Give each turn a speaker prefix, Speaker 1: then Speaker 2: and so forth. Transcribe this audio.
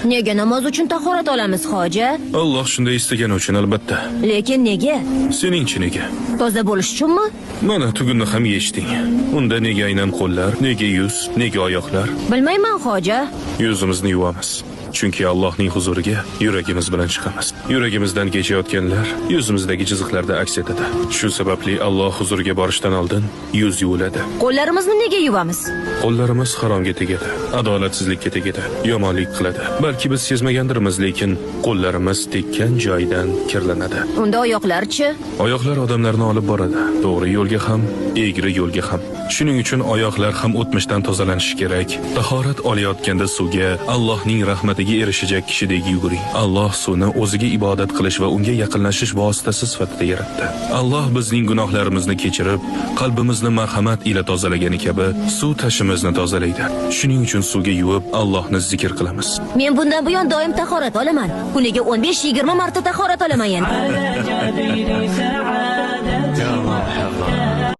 Speaker 1: Nega namoz uchun tahorat olamiz, hoji?
Speaker 2: Alloh shunday istagani uchun albatta.
Speaker 1: Lekin nega?
Speaker 2: Seningchi nega?
Speaker 1: Toza bo'lish uchunmi?
Speaker 2: Mana tugunni ham yechding. Unda nega aynan qo'llar, nega yuz, nega oyoqlar?
Speaker 1: Bilmayman, hoji.
Speaker 2: Yuzimizni yuvamiz. Chunki Allohning huzuriga yuragimiz bilan chiqamiz. Yuragimizdan kechayotganlar yuzimizdagi chiziqlarda aks etadi. Shu sababli Alloh huzuriga borishdan oldin yuz yuviladi.
Speaker 1: Qo'llarimizni nega yuvamiz?
Speaker 2: Qo'llarimiz haromga tegadi, adolatsizlikka tegadi, yomonlik qiladi. Balki biz sezmagandirmiz, lekin qo'llarimiz tekkan joydan kirlanadi.
Speaker 1: Unda oyoqlar-chi?
Speaker 2: Oyoqlar odamlarni olib boradi, to'g'ri yo'lga ham, egri yo'lga ham. Shuning uchun oyoqlar ham o'tmishdan tozalanishi kerak. Tahorat olayotganda suvga Allohning rahmatiga erishajak kishidek yuguring. Alloh suvni o'ziga ibodat qilish va unga yaqinlashish vositasi sifatida yaratdi. Alloh bizning gunohlarimizni kechirib, qalbimizni marhamat ila tozalagani kabi suv tashimizni tozalaydi. Shuning uchun suvga yuvib Allohni zikr qilamiz.
Speaker 1: Men bundan buyon doim tahorat olaman. Kuniga 15-20 marta tahorat olaman endi.